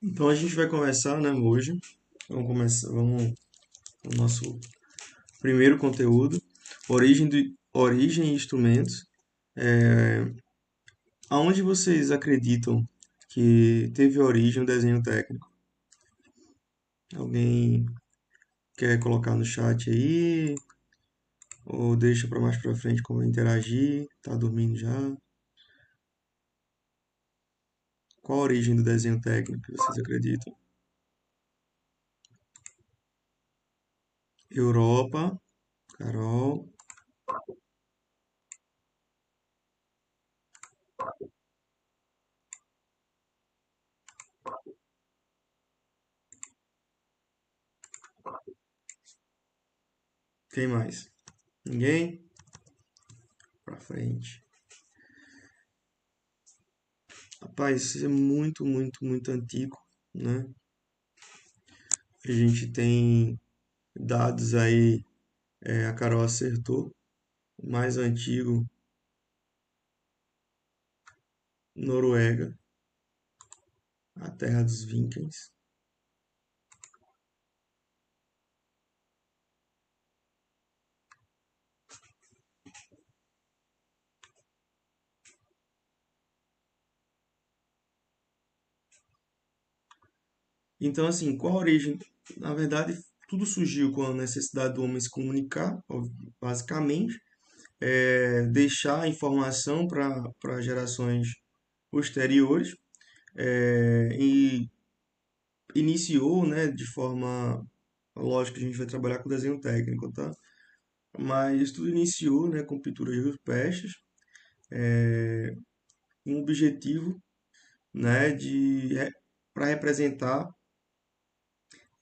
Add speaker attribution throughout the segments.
Speaker 1: Então a gente vai começar, né, hoje. Vamos o nosso primeiro conteúdo, origem e instrumentos. É, Aonde vocês acreditam que teve origem o desenho técnico? Alguém quer colocar no chat aí? Ou deixa para mais para frente como interagir? Tá dormindo já? Qual a origem do desenho técnico que vocês acreditam? Europa, Carol. Quem mais? Ninguém? Pra frente. Rapaz, isso é muito, muito, muito antigo, né? A gente tem dados aí, a Carol acertou, o mais antigo, Noruega, a terra dos Vikings. Então, assim, qual a origem? Na verdade, tudo surgiu com a necessidade do homem se comunicar, basicamente, deixar a informação para gerações posteriores, e iniciou, né, de forma lógico que a gente vai trabalhar com desenho técnico, tá? Mas tudo iniciou, né, com pinturas rupestres, com o objetivo, né, para representar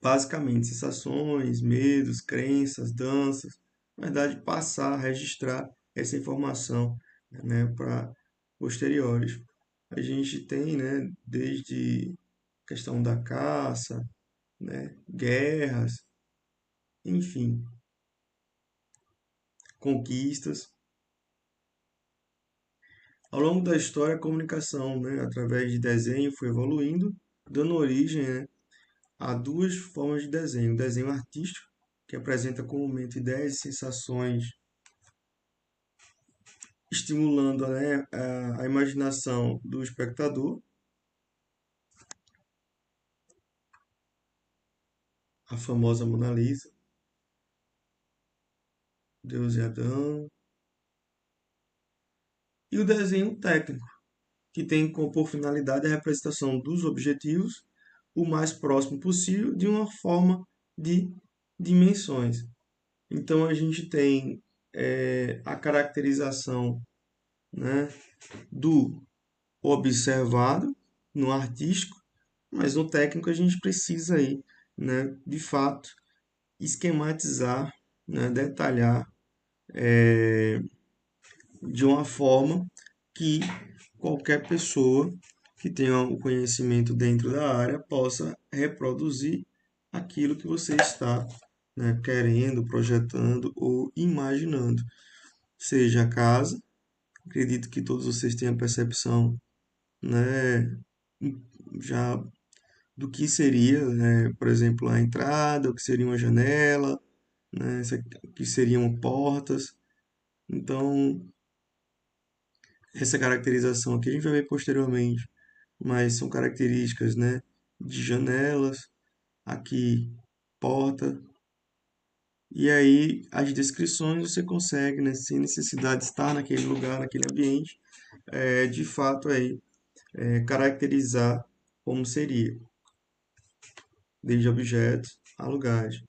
Speaker 1: basicamente sensações, medos, crenças, danças, na verdade passar, registrar essa informação, né, para posteriores. A gente tem, né, desde questão da caça, né, guerras, enfim, conquistas. Ao longo da história, a comunicação, né, através de desenho foi evoluindo, dando origem, né, há duas formas de desenho. O desenho artístico, que apresenta comumente ideias e sensações, estimulando, né, a imaginação do espectador. A famosa Mona Lisa, Deus e Adão. E o desenho técnico, que tem por finalidade a representação dos objetivos o mais próximo possível de uma forma de dimensões. Então a gente tem a caracterização, né, do observado no artístico, mas no técnico a gente precisa aí, né, de fato, esquematizar, né, detalhar de uma forma que qualquer pessoa que tenha o conhecimento dentro da área possa reproduzir aquilo que você está, né, querendo, projetando ou imaginando. Seja a casa, acredito que todos vocês tenham percepção, né, já do que seria, né, por exemplo, a entrada, o que seria uma janela, né, o que seriam portas. Então, essa caracterização aqui a gente vai ver posteriormente, mas são características, né, de janelas, aqui porta, e aí as descrições você consegue, né, sem necessidade de estar naquele lugar, naquele ambiente, de fato aí caracterizar como seria, desde objetos a lugares.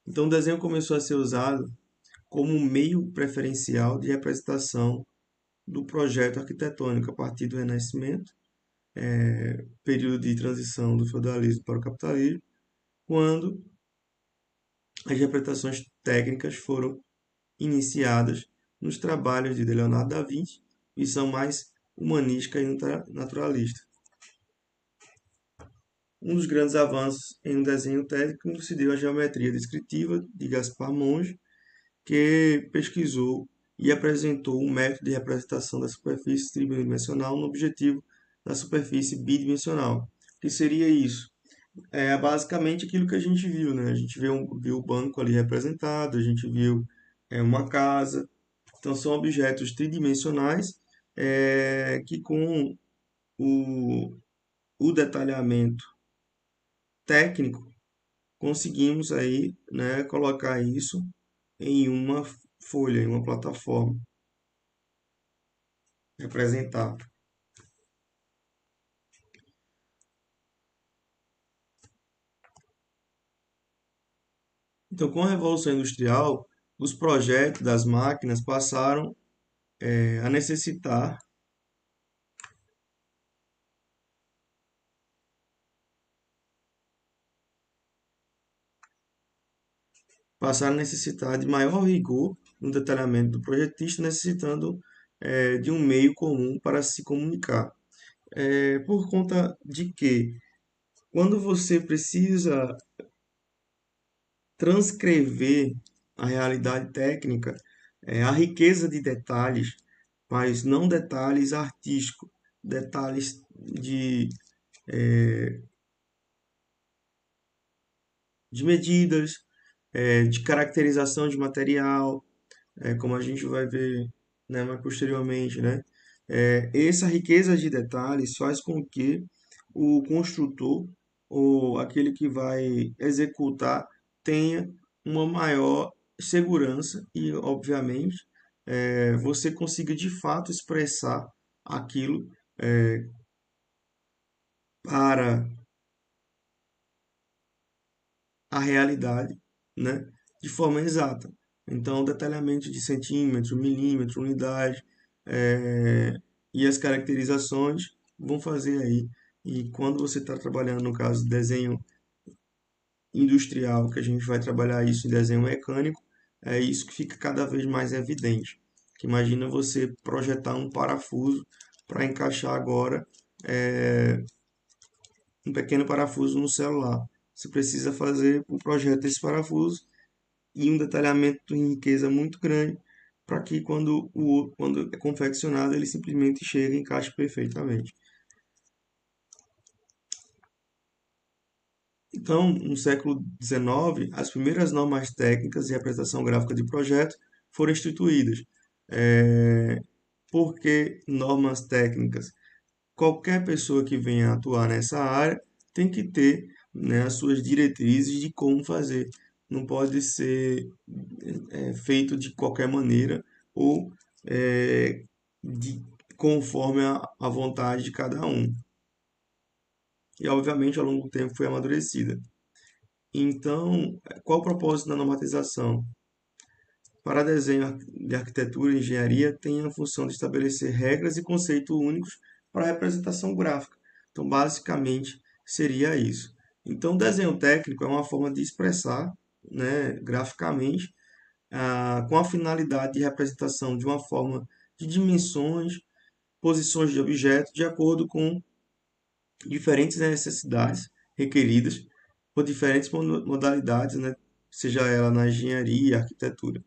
Speaker 1: Então o desenho começou a ser usado como um meio preferencial de representação do projeto arquitetônico a partir do Renascimento, período de transição do feudalismo para o capitalismo, quando as representações técnicas foram iniciadas nos trabalhos de Leonardo da Vinci e são mais humanística e naturalista. Um dos grandes avanços em um desenho técnico se deu à geometria descritiva de Gaspar Monge, que pesquisou e apresentou um método de representação da superfície tridimensional no objetivo da superfície bidimensional, que seria isso? É basicamente aquilo que a gente viu, né? A gente viu o banco ali representado, a gente viu uma casa. Então, são objetos tridimensionais que com o, o detalhamento técnico conseguimos aí, né, colocar isso em uma folha, em uma plataforma, representar. Então, com a Revolução Industrial, os projetos das máquinas a necessitar passaram a necessitar de maior rigor no detalhamento do projetista, necessitando de um meio comum para se comunicar. Por conta de que, quando você precisa transcrever a realidade técnica, a riqueza de detalhes, mas não detalhes artísticos, detalhes de medidas, de caracterização de material, como a gente vai ver, né, mais posteriormente, né? Essa riqueza de detalhes faz com que o construtor ou aquele que vai executar tenha uma maior segurança e, obviamente, você consiga de fato expressar aquilo para a realidade, né, de forma exata. Então, o detalhamento de centímetro, milímetro, unidade, eh, e as caracterizações vão fazer aí. E quando você está trabalhando, no caso, desenho industrial, que a gente vai trabalhar isso em desenho mecânico, é isso que fica cada vez mais evidente. Que imagina você projetar um parafuso para encaixar agora um pequeno parafuso no celular. Você precisa fazer o projeto desse parafuso e um detalhamento em riqueza muito grande para que quando é confeccionado ele simplesmente chegue e encaixe perfeitamente. Então, no século XIX, as primeiras normas técnicas de representação gráfica de projeto foram instituídas. É, Por que normas técnicas? Qualquer pessoa que venha atuar nessa área tem que ter, né, as suas diretrizes de como fazer. Não pode ser feito de qualquer maneira ou é, de, conforme a vontade de cada um. E, obviamente, ao longo do tempo foi amadurecida. Então, qual o propósito da normatização? Para desenho de arquitetura e engenharia, tem a função de estabelecer regras e conceitos únicos para a representação gráfica. Então, basicamente, seria isso. Então, o desenho técnico é uma forma de expressar, né, graficamente, com a finalidade de representação de uma forma de dimensões, posições de objetos, de acordo com diferentes necessidades requeridas por diferentes modalidades, né, seja ela na engenharia, arquitetura.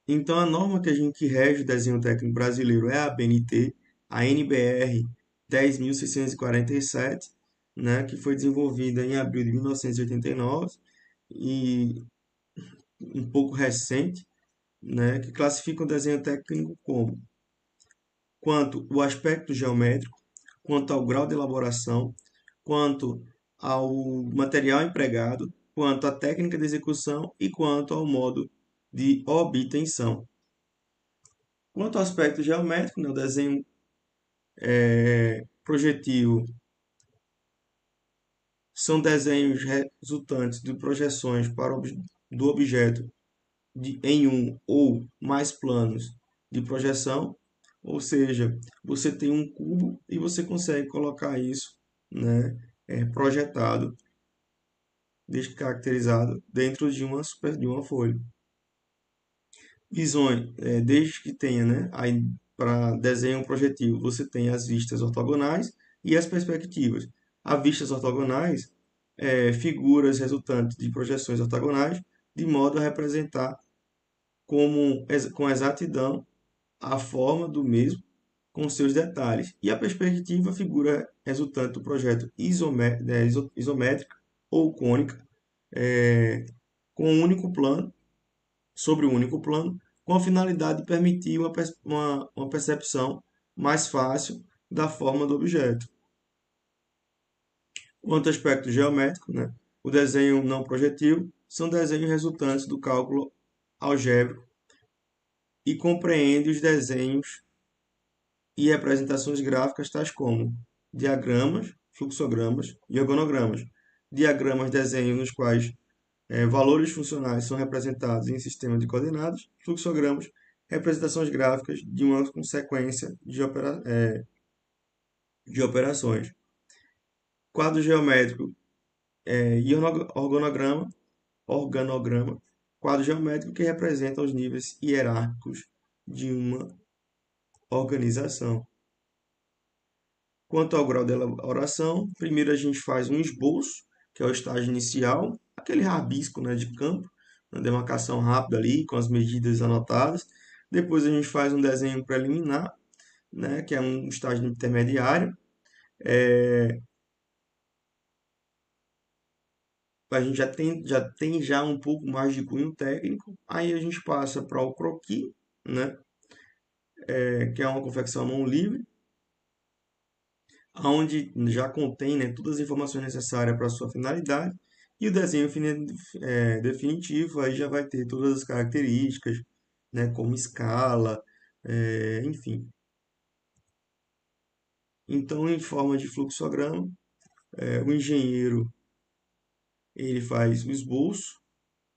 Speaker 1: Então, a norma que rege o desenho técnico brasileiro é a BNT, a NBR 10.647, né, que foi desenvolvida em abril de 1989 e um pouco recente, né, que classifica o desenho técnico como quanto o aspecto geométrico, quanto ao grau de elaboração, quanto ao material empregado, quanto à técnica de execução e quanto ao modo de obtenção. Quanto ao aspecto geométrico, né, o desenho projetivo são desenhos resultantes de projeções do objeto em um ou mais planos de projeção, ou seja, você tem um cubo e você consegue colocar isso, né, projetado, descaracterizado dentro de de uma folha. Visões, desde que tenha, né, aí para desenho projetivo, você tem as vistas ortogonais e as perspectivas. As vistas ortogonais figuras resultantes de projeções ortogonais, de modo a representar com exatidão a forma do mesmo, com seus detalhes. E a perspectiva figura resultante do projeto isométrica ou cônica, com um único plano, sobre um único plano, com a finalidade de permitir uma percepção mais fácil da forma do objeto. Quanto ao aspecto geométrico, né, o desenho não projetivo são desenhos resultantes do cálculo algébrico e compreende os desenhos e representações gráficas tais como diagramas, fluxogramas e organogramas. Diagramas, desenhos nos quais valores funcionais são representados em sistema de coordenadas. Fluxogramas, representações gráficas de uma sequência de operações. Quadro geométrico e organograma, quadro geométrico que representa os níveis hierárquicos de uma organização. Quanto ao grau de elaboração, primeiro a gente faz um esboço, que é o estágio inicial, aquele rabisco, né, de campo, uma demarcação rápida ali, com as medidas anotadas. Depois a gente faz um desenho preliminar, né, que é um estágio intermediário. A gente já tem um pouco mais de cunho técnico. Aí a gente passa para o croquis, né, que é uma confecção à mão livre, onde já contém, né, todas as informações necessárias para a sua finalidade, e o desenho definitivo aí já vai ter todas as características, né, como escala, enfim. Então, em forma de fluxograma, o engenheiro ele faz o esboço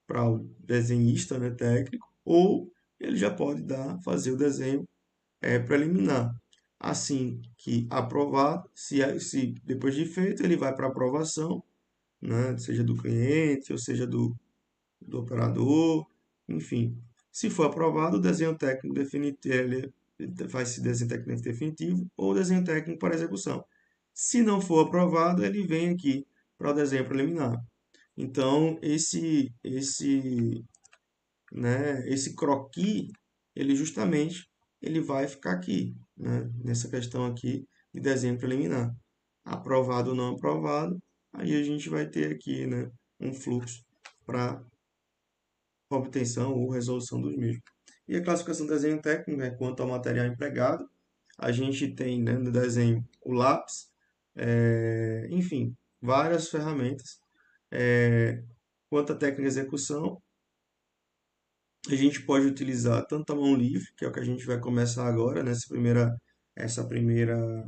Speaker 1: para o desenhista, né, técnico, ou ele já pode fazer o desenho preliminar. Assim que aprovado, se depois de feito, ele vai para aprovação, né, seja do cliente, ou seja do operador, enfim. Se for aprovado, o desenho técnico definitivo, faz-se desenho técnico definitivo ou desenho técnico para execução. Se não for aprovado, ele vem aqui para o desenho preliminar. Então, esse croquis, ele justamente ele vai ficar aqui, né, nessa questão aqui de desenho preliminar. Aprovado ou não aprovado, aí a gente vai ter aqui, né, um fluxo para obtenção ou resolução dos mesmos. E a classificação do desenho técnico, né, quanto ao material empregado, a gente tem, né, no desenho o lápis, enfim, várias ferramentas. Quanto à técnica de execução, a gente pode utilizar tanto a mão livre, que é o que a gente vai começar agora, essa primeira,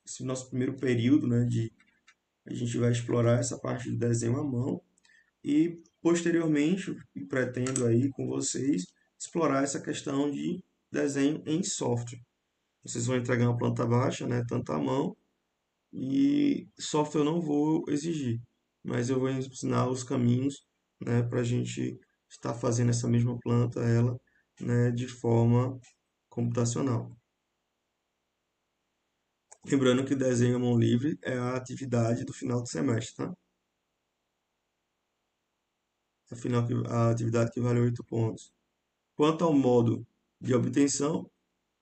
Speaker 1: esse nosso primeiro período, né, a gente vai explorar essa parte do desenho à mão e posteriormente pretendo aí com vocês explorar essa questão de desenho em software. Vocês vão entregar uma planta baixa, né, tanto à mão, e software eu não vou exigir, mas eu vou ensinar os caminhos, né, para a gente estar fazendo essa mesma planta, ela, né, de forma computacional. Lembrando que o desenho à mão livre é a atividade do final do semestre, tá? Afinal, a atividade que vale 8 pontos. Quanto ao modo de obtenção,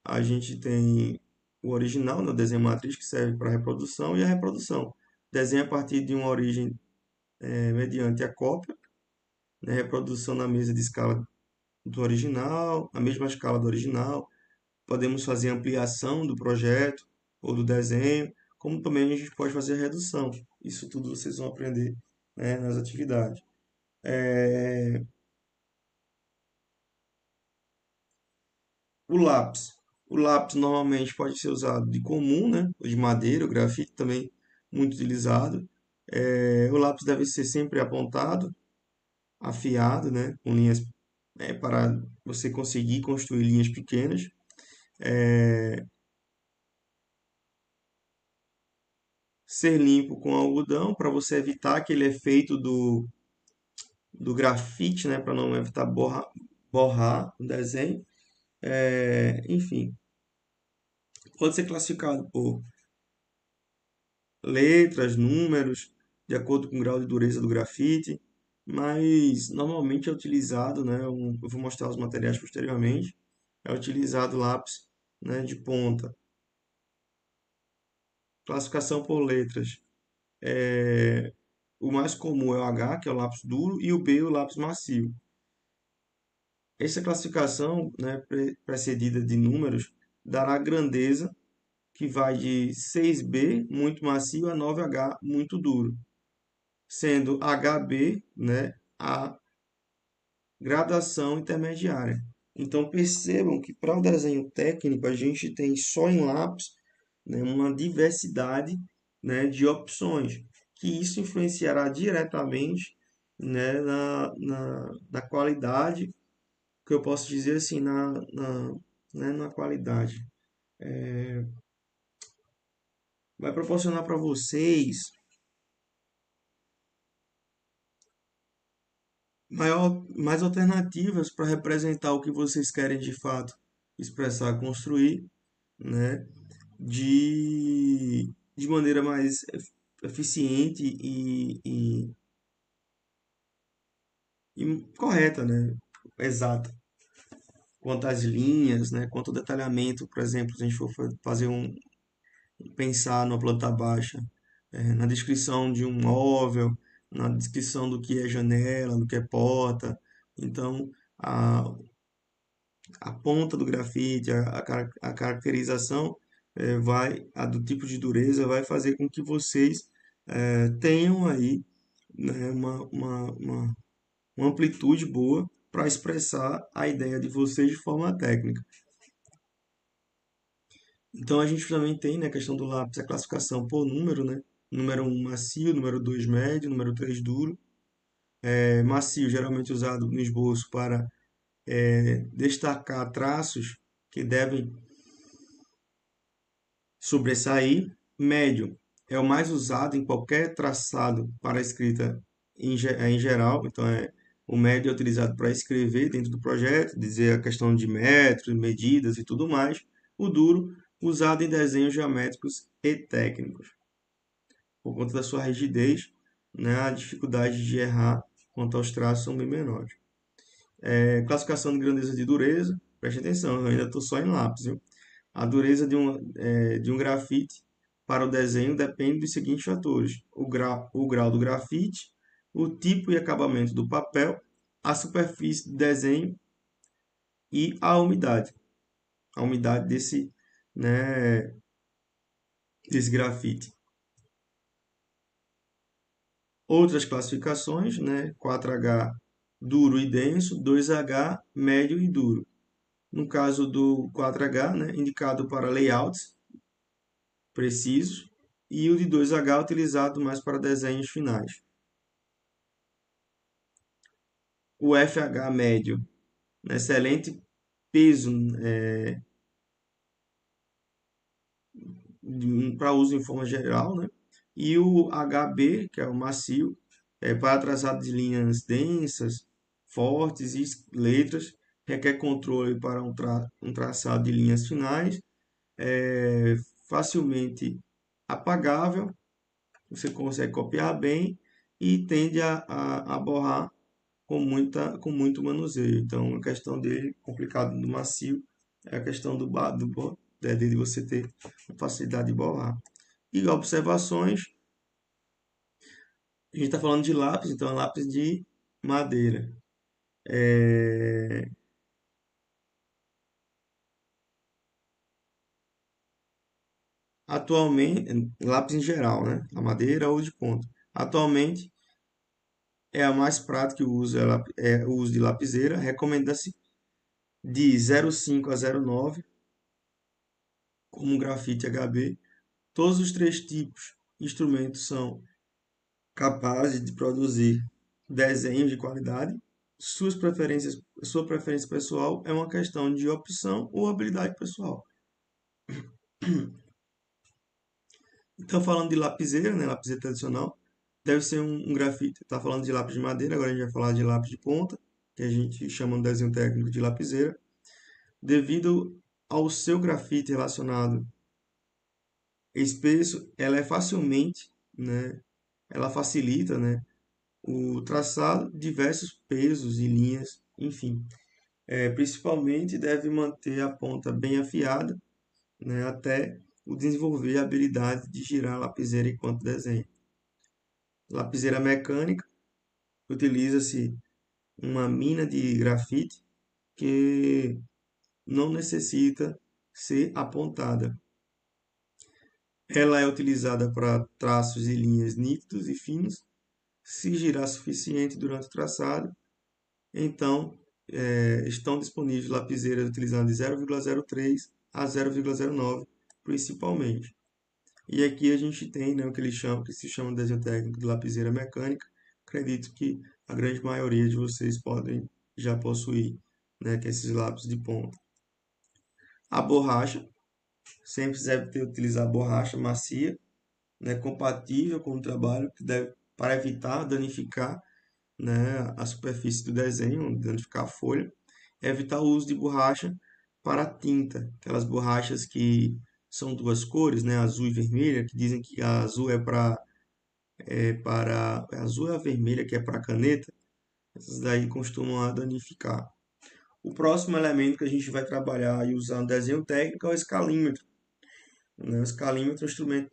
Speaker 1: a gente tem o original, no desenho matriz, que serve para a reprodução, e a reprodução. Desenha a partir de uma origem mediante a cópia, né, reprodução na mesa de escala do original, a mesma escala do original. Podemos fazer ampliação do projeto ou do desenho, como também a gente pode fazer a redução. Isso tudo vocês vão aprender, né, nas atividades. O lápis. O lápis normalmente pode ser usado de comum, né, ou de madeira, o grafite também muito utilizado. O lápis deve ser sempre apontado, afiado, né, com linhas para você conseguir construir linhas pequenas. Ser limpo com algodão para você evitar aquele efeito do grafite, né, para não evitar borrar o desenho. Enfim, pode ser classificado por letras, números, de acordo com o grau de dureza do grafite, mas normalmente é utilizado, né, eu vou mostrar os materiais posteriormente, é utilizado lápis né, de ponta. Classificação por letras. O mais comum é o H, que é o lápis duro, e o B, o lápis macio. Essa classificação, né, precedida de números, dará a grandeza que vai de 6B, muito macio, a 9H, muito duro, sendo HB, né, a gradação intermediária. Então percebam que para o desenho técnico a gente tem só em lápis, né, uma diversidade, né, de opções, que isso influenciará diretamente, né, na qualidade, que eu posso dizer assim, né, na qualidade. Vai proporcionar para vocês mais alternativas para representar o que vocês querem de fato expressar, construir, né, de maneira mais eficiente e correta, né, exata. Quanto às linhas, né, quanto ao detalhamento, por exemplo, se a gente for fazer pensar numa planta baixa, na descrição de um móvel, na descrição do que é janela, do que é porta. Então, a, a ponta do grafite, a caracterização do tipo de dureza vai fazer com que vocês tenham aí, né, uma amplitude boa para expressar a ideia de vocês de forma técnica. Então a gente também tem, né, a questão do lápis, a classificação por número, né? Número um macio, número 2 médio, número 3 duro. Macio geralmente usado no esboço para destacar traços que devem sobressair. Médio é o mais usado em qualquer traçado para escrita em geral. Então o médio é utilizado para escrever dentro do projeto, dizer a questão de metros, medidas e tudo mais. O duro usado em desenhos geométricos e técnicos. Por conta da sua rigidez, né, a dificuldade de errar quanto aos traços são bem menores. Classificação de grandeza de dureza, preste atenção, eu ainda estou só em lápis. Viu? A dureza de um grafite para o desenho depende dos seguintes fatores: o grau do grafite, o tipo e acabamento do papel, a superfície de desenho e a umidade. A umidade né, desse grafite. Outras classificações, né? 4H duro e denso, 2H médio e duro. No caso do 4H, né, indicado para layouts precisos, e o de 2H utilizado mais para desenhos finais. O FH médio, né, excelente peso para uso em forma geral, né? E o HB, que é o macio, para traçado de linhas densas, fortes e letras, requer controle para um traçado de linhas finais, é facilmente apagável, você consegue copiar bem e tende a borrar com muito manuseio. Então, a questão dele, complicado do macio, é a questão de você ter facilidade de borrar. E observações, a gente está falando de lápis, então é lápis de madeira. É, atualmente, lápis em geral, né? A madeira ou de ponta. Atualmente, é a mais prática o uso, é o uso de lapiseira. Recomenda-se de 0,5 a 0,9 como grafite HB. Todos os três tipos de instrumentos são capazes de produzir desenhos de qualidade. Sua preferência pessoal é uma questão de opção ou habilidade pessoal. Então, falando de lapiseira, né, lapiseira tradicional, deve ser um grafite. Está falando de lápis de madeira, agora a gente vai falar de lápis de ponta, que a gente chama no desenho técnico de lapiseira. Devido ao seu grafite relacionado espesso, ela é facilmente, né, ela facilita, né, o traçado de diversos pesos e linhas, enfim. Principalmente deve manter a ponta bem afiada né, até o desenvolver a habilidade de girar a lapiseira enquanto desenha. Lapiseira mecânica, utiliza-se uma mina de grafite que não necessita ser apontada. Ela é utilizada para traços e linhas nítidos e finos. Se girar suficiente durante o traçado, então estão disponíveis lapiseiras utilizando de 0,03 a 0,09 principalmente. E aqui a gente tem, né, o que eles chamam, que se chama de desenho técnico de lapiseira mecânica. Acredito que a grande maioria de vocês podem já possuir, né, que é esses lápis de ponta. A borracha, sempre deve ter utilizar borracha macia, né, compatível com o trabalho, que deve, para evitar danificar, né, a superfície do desenho, danificar a folha. Evitar o uso de borracha para tinta, aquelas borrachas que são duas cores, né, azul e vermelha, que dizem que a azul a azul é a vermelha que é para caneta. Essas daí costumam danificar. O próximo elemento que a gente vai trabalhar e usar no desenho técnico é o escalímetro, né? O escalímetro é um instrumento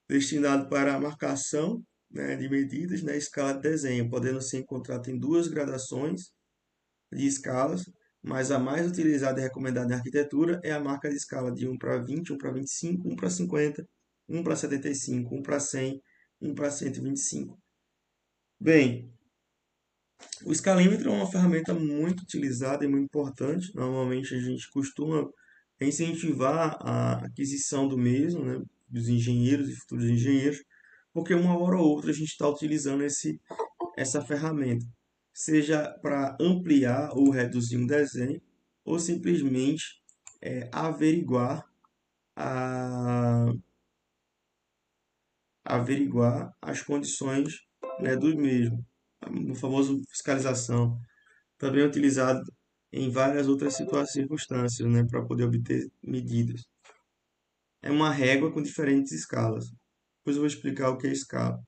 Speaker 1: destinado para a marcação, né, de medidas na escala de desenho, podendo ser encontrado em duas gradações de escalas, mas a mais utilizada e recomendada em arquitetura é a marca de escala de 1:20, 1:25, 1:50, 1:75, 1:100, 1:125. Bem, o escalímetro é uma ferramenta muito utilizada e muito importante. Normalmente a gente costuma incentivar a aquisição do mesmo, né, dos engenheiros e futuros engenheiros, porque uma hora ou outra a gente está utilizando essa ferramenta, seja para ampliar ou reduzir um desenho, ou simplesmente averiguar, a, averiguar as condições, né, do mesmo, no famoso fiscalização. Também é utilizado em várias outras circunstâncias, né, para poder obter medidas. É uma régua com diferentes escalas. Depois eu vou explicar o que é escala.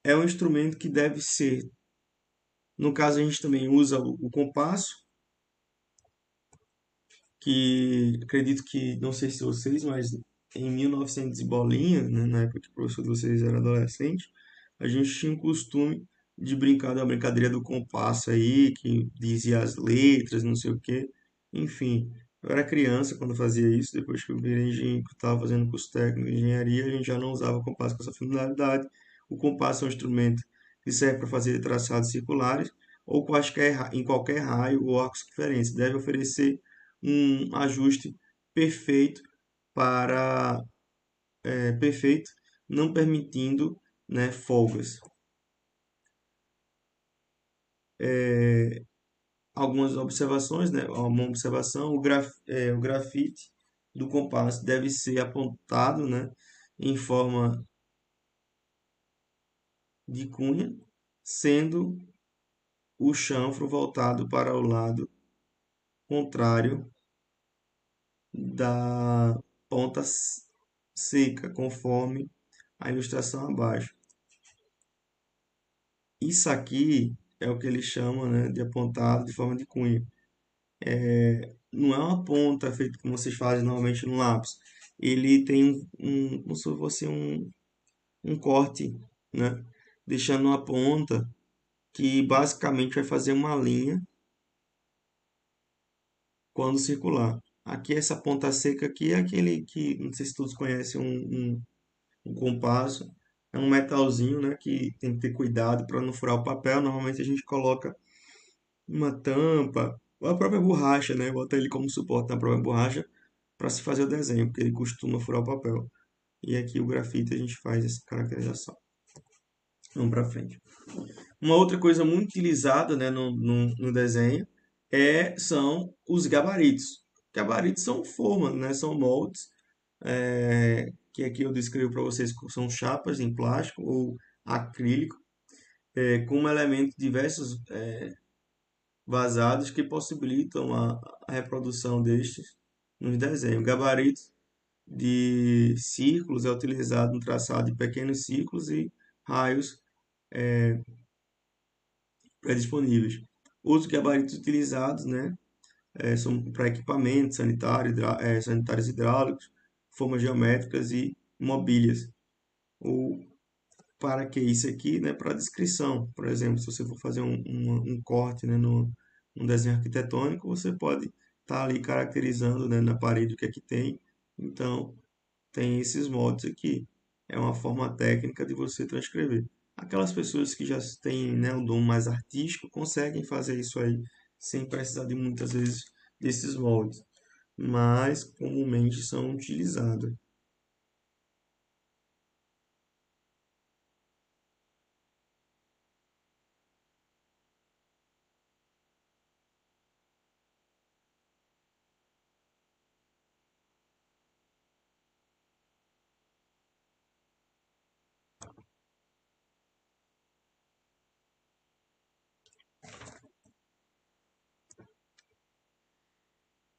Speaker 1: É um instrumento que deve ser, no caso a gente também usa o compasso, que acredito que, não sei se vocês, mas em 1900 e bolinha, né, na época que o professor de vocês era adolescente, a gente tinha o costume de brincar da brincadeira do compasso aí, que dizia as letras, não sei o quê. Enfim, eu era criança quando fazia isso, depois que eu virei engenheiro, que estava fazendo curso técnico de engenharia, a gente já não usava compasso com essa finalidade. O compasso é um instrumento que serve para fazer traçados circulares ou em qualquer raio ou arco circunferência. Deve oferecer um ajuste perfeito para perfeito, não permitindo, né, folgas. Algumas observações, né? Uma observação, o grafite do compasso deve ser apontado, né, em forma de cunha, sendo o chanfro voltado para o lado contrário da ponta seca, conforme a ilustração abaixo. Isso aqui é o que eles chamam, né, de apontado de forma de cunha. Não é uma ponta feita como vocês fazem normalmente no lápis. Ele tem como se fosse um corte, né? Deixando uma ponta que basicamente vai fazer uma linha quando circular. Aqui essa ponta seca aqui é aquele que, não sei se todos conhecem, um compasso. É um metalzinho, né, que tem que ter cuidado para não furar o papel. Normalmente a gente coloca uma tampa, ou a própria borracha, né? Bota ele como suporte na própria borracha para se fazer o desenho, porque ele costuma furar o papel. E aqui o grafite a gente faz essa caracterização. Vamos para frente. Uma outra coisa muito utilizada, né, no desenho são os gabaritos. Gabaritos são formas, né, são moldes, que aqui eu descrevo para vocês que são chapas em plástico ou acrílico, com elementos diversos vazados que possibilitam a reprodução destes nos desenhos. Gabaritos de círculos é utilizado no traçado de pequenos círculos e raios pré-disponíveis. Outros gabaritos utilizados, né, são para equipamentos sanitários hidráulicos, formas geométricas e mobílias. Ou para que isso aqui, né, para descrição. Por exemplo, se você for fazer um corte, né, num desenho arquitetônico, você pode estar ali caracterizando, né, na parede o que é que tem. Então, tem esses modos aqui. É uma forma técnica de você transcrever. Aquelas pessoas que já têm, né, um dom mais artístico conseguem fazer isso aí sem precisar de muitas vezes desses moldes, mas comumente são utilizados.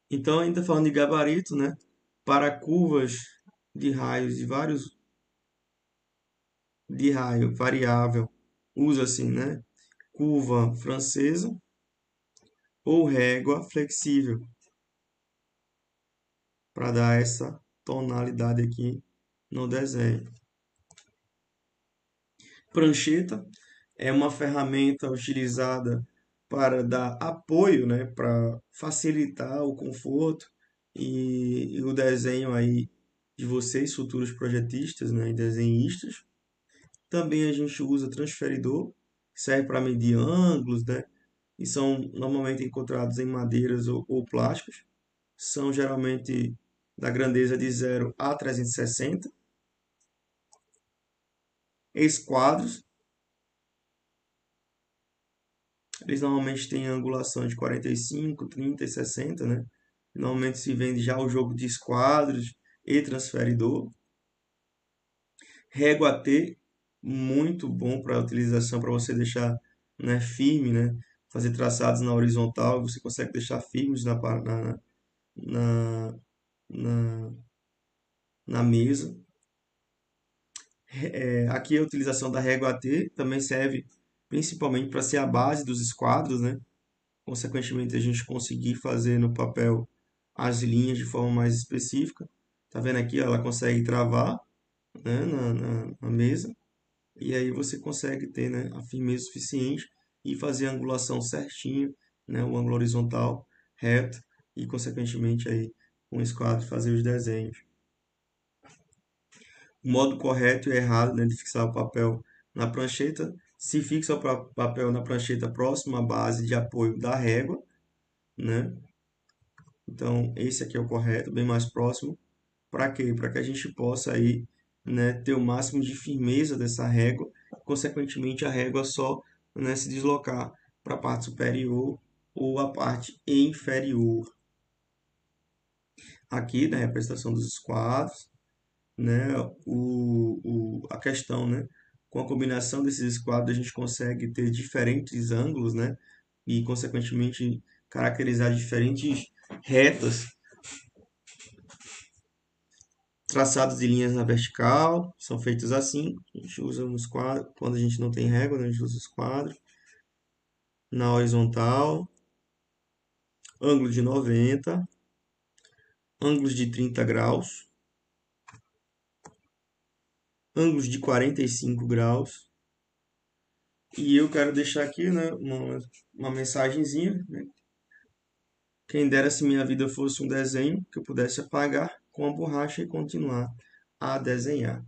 Speaker 1: Então, ainda falando de gabarito, né, para curvas de raios de raio variável, usa assim, né, curva francesa ou régua flexível para dar essa tonalidade aqui no desenho. Prancheta é uma ferramenta utilizada para dar apoio, né, para facilitar o conforto e o desenho aí de vocês, futuros projetistas, né, e desenhistas. Também a gente usa transferidor, que serve para medir ângulos, né, e são normalmente encontrados em madeiras ou plásticos. São geralmente da grandeza de 0 a 360. Esquadros, eles normalmente têm angulação de 45, 30 e 60, né? Normalmente se vende já o jogo de esquadros e transferidor. Régua T, muito bom para utilização, para você deixar, né, firme, né? Fazer traçados na horizontal, você consegue deixar firmes na, na, na mesa. Aqui a utilização da régua T também serve principalmente para ser a base dos esquadros, né? Consequentemente, a gente conseguir fazer no papel as linhas de forma mais específica. Tá vendo aqui? Ela consegue travar, né, na mesa, e aí você consegue ter, né, a firmeza suficiente e fazer a angulação certinho, né, o ângulo horizontal reto e, consequentemente, aí com o esquadro fazer os desenhos. O modo correto e errado, né, de fixar o papel na prancheta. Se fixa o papel na prancheta próximo à base de apoio da régua, né? Então, esse aqui é o correto, bem mais próximo. Para quê? Para que a gente possa aí, né, ter o máximo de firmeza dessa régua, consequentemente a régua só, né, se deslocar para a parte superior ou a parte inferior. Aqui na representação dos esquadros, né, a questão, né, com a combinação desses esquadros a gente consegue ter diferentes ângulos, né, e consequentemente caracterizar diferentes retas, traçados de linhas na vertical, são feitos assim. A gente usa uns quadros, quando a gente não tem régua, né, a gente usa os quadros. Na horizontal, ângulo de 90, ângulos de 30 graus, ângulos de 45 graus. E eu quero deixar aqui, né, uma mensagenzinha, né? Quem dera se minha vida fosse um desenho que eu pudesse apagar com a borracha e continuar a desenhar.